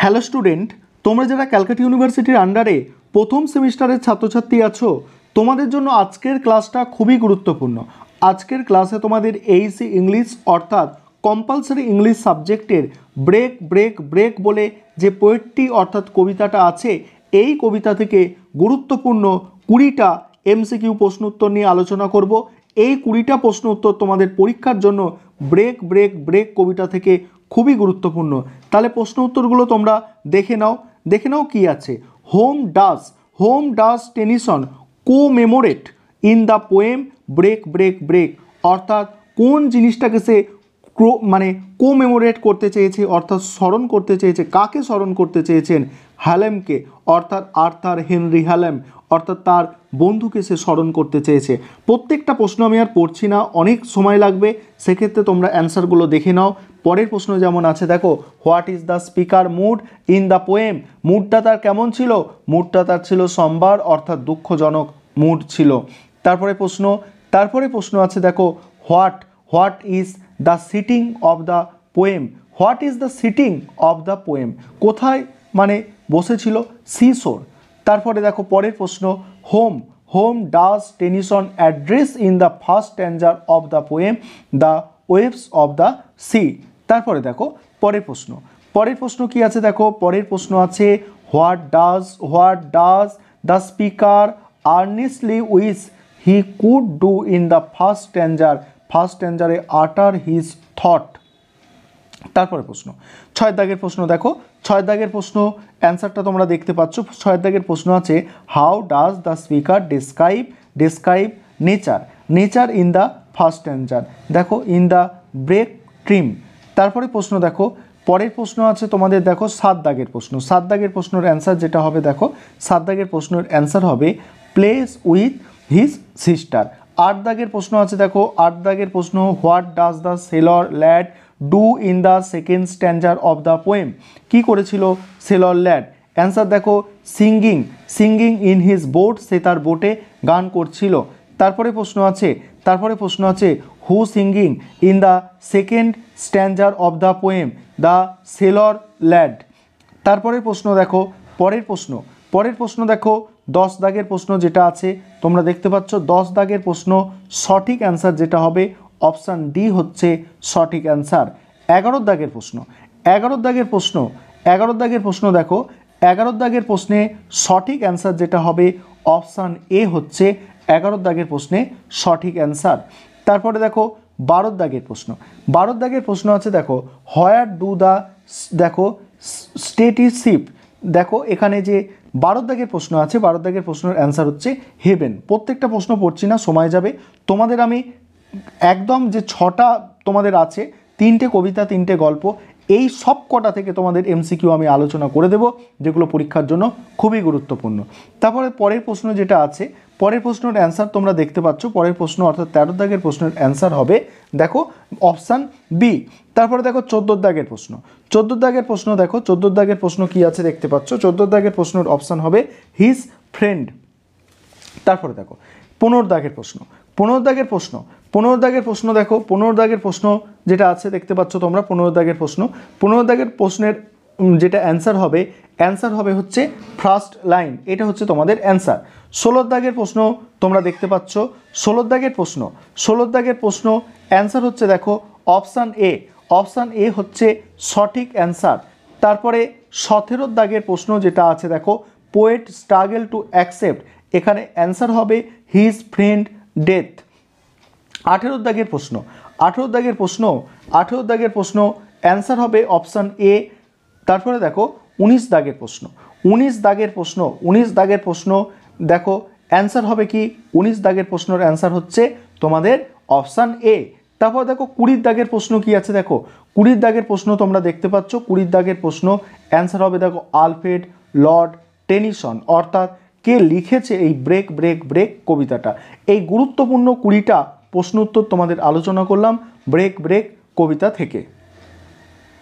Hello student, তোমরা যারা ক্যালকাটা ইউনিভার্সিটির আন্ডারে প্রথম সেমিস্টারের ছাত্রছাত্রী আছো, তোমাদের জন্য আজকের ক্লাসটা খুবই গুরুত্বপূর্ণ। আজকের ক্লাসে তোমাদের এইসি ইংলিশ অর্থাৎ কম্পালসারি ইংলিশ সাবজেক্টের ব্রেক ব্রেক ব্রেক বলে যে পোয়েট্রি অর্থাৎ কবিতাটা আছে, এই কবিতা থেকে গুরুত্বপূর্ণ 20টা এমসিকিউ প্রশ্ন উত্তর নিয়ে আলোচনা করব। এই 20টা প্রশ্ন উত্তর তোমাদের পরীক্ষার জন্য ব্রেক ব্রেক ব্রেক কবিতা থেকে খুবই গুরুত্বপূর্ণ। তাহলে প্রশ্ন উত্তরগুলো তোমরা দেখে নাও কি আছে। Whom does Tennyson commemorate in the poem break break break, অর্থাৎ কোন জিনিসটাকে সে কোমেমোরেট করতে চেয়েছে অর্থাৎ স্মরণ করতে চেয়েছে, কাকে স্মরণ করতে চেয়েছেন? হ্যালেমকে, অর্থাৎ আর্থার হেনরি হ্যালেম, অর্থাৎ তার বন্ধুকে সে স্মরণ করতে চেয়েছে। প্রত্যেকটা প্রশ্ন আমি আর পড়ছি না, অনেক সময় লাগবে, সেক্ষেত্রে তোমরা অ্যান্সারগুলো দেখে নাও। পরের প্রশ্ন যেমন আছে দেখো, what is the speaker mood in the poem? মুডটা তার কেমন ছিল? মুডটা তার ছিল সম্বার, অর্থাৎ দুঃখজনক মুড ছিল। তারপরে প্রশ্ন আছে দেখো, what is the sitting of the poem? What is the sitting of the poem? কোথায় বসেছিল? সিশোর। তারপরে দেখো পরের প্রশ্ন, whom does Tennyson address in the first stanza of the poem the waves of the sea? তারপরে দেখো পরের প্রশ্ন কি আছে দেখো, পরের প্রশ্ন আছে, what does the speaker earnestly wish he could do in the first স্ট্যাঞ্জারে আটার হিজ থট? তারপরে প্রশ্ন 6 দাগের প্রশ্ন দেখো, 6 দাগের প্রশ্ন অ্যান্সারটা তোমরা দেখতে পাচ্ছ। 6 দাগের প্রশ্ন আছে, how does the speaker describe nature in the first stanza? দেখো, ইন দ্য ব্রেক ট্রিম। তারপরে প্রশ্ন দেখো, পরের প্রশ্ন আছে তোমাদের দেখো 7 দাগের প্রশ্ন। 7 দাগের প্রশ্নের অ্যান্সার যেটা হবে দেখো, 7 দাগের প্রশ্নের অ্যান্সার হবে প্লেস উইথ হিজ সিস্টার। 8 দাগের প্রশ্ন আছে দেখো, 8 দাগের প্রশ্ন, what does the sailor lad do in the second stanza of the poem? কি করেছিল সেলর ল্যাড? অ্যান্সার দেখো, সিঙ্গিং ইন হিজ বোট, সে তার বোটে গান করছিল। তারপরে প্রশ্ন আছে who singing in the second stanza of the poem? The sailor lad. তারপরে প্রশ্ন দেখো, পরের প্রশ্ন দেখো 10 দাগের প্রশ্ন যেটা আছে তোমরা দেখতে পাচ্ছ। 10 দাগের প্রশ্ন সঠিক অ্যান্সার যেটা হবে অপশান ডি হচ্ছে সঠিক অ্যান্সার। 11 দাগের প্রশ্ন দেখো, 11 দাগের প্রশ্নে সঠিক অ্যান্সার যেটা হবে অপশান এ হচ্ছে 11 দাগের প্রশ্নে সঠিক অ্যান্সার। তারপরে দেখো 12 দাগের প্রশ্ন আছে দেখো, হোয়ার ডু দ্য স্টেটিশিপ? দেখো এখানে যে 12 দাগের প্রশ্ন আছে, 12 দাগের প্রশ্নের অ্যান্সার হচ্ছে হেভেন। প্রত্যেকটা প্রশ্ন পড়ছি না, সময় যাবে। তোমাদের আমি একদম যে 6টা তোমাদের আছে, 3টে কবিতা 3টে গল্প, এই সব কটা থেকে তোমাদের এমসিকিউ আমি আলোচনা করে দেব, যেগুলো পরীক্ষার জন্য খুবই গুরুত্বপূর্ণ। তারপরে পরের প্রশ্ন যেটা আছে, পরের প্রশ্নের অ্যান্সার তোমরা দেখতে পাচ্ছ। পরের প্রশ্ন অর্থাৎ 13 দাগের প্রশ্নের অ্যান্সার হবে দেখো অপশান বি। তারপরে দেখো 14 দাগের প্রশ্ন। 14 দাগের প্রশ্ন দেখো, 14 দাগের প্রশ্ন কি আছে দেখতে পাচ্ছ। 14 দাগের প্রশ্নের অপশান হবে হিজ ফ্রেন্ড। তারপরে দেখো 15 দাগের প্রশ্ন। 15 দাগের প্রশ্ন দেখো, 15 দাগের প্রশ্ন যেটা আছে দেখতে পাচ্ছ তোমরা। 15 দাগের প্রশ্নের যেটা অ্যান্সার হবে হচ্ছে ফার্স্ট লাইন, এটা হচ্ছে তোমাদের অ্যান্সার। 16 দাগের প্রশ্ন তোমরা দেখতে পাচ্ছ। 16 দাগের প্রশ্ন অ্যান্সার হচ্ছে দেখো অপশান এ হচ্ছে সঠিক অ্যান্সার। তারপরে 17 দাগের প্রশ্ন যেটা আছে দেখো, পোয়েট স্ট্রাগল টু অ্যাকসেপ্ট, এখানে অ্যান্সার হবে হিজ ফ্রেন্ড ডেথ। 18 দাগের প্রশ্ন অ্যান্সার হবে অপশান এ। তারপরে দেখো 19 দাগের প্রশ্ন দেখো অ্যান্সার হবে কি? 19 দাগের প্রশ্নের অ্যান্সার হচ্ছে তোমাদের অপশান এ। তারপর দেখো 20 দাগের প্রশ্ন কি আছে দেখো, 20 দাগের প্রশ্ন তোমরা দেখতে পাচ্ছ। 20 দাগের প্রশ্ন অ্যান্সার হবে দেখো আলফ্রেড লর্ড টেনিসন, অর্থাৎ কে লিখেছে এই ব্রেক ব্রেক ব্রেক কবিতাটা। এই গুরুত্বপূর্ণ 20টা প্রশ্ন উত্তর তোমাদের আলোচনা করলাম ব্রেক ব্রেক কবিতা থেকে।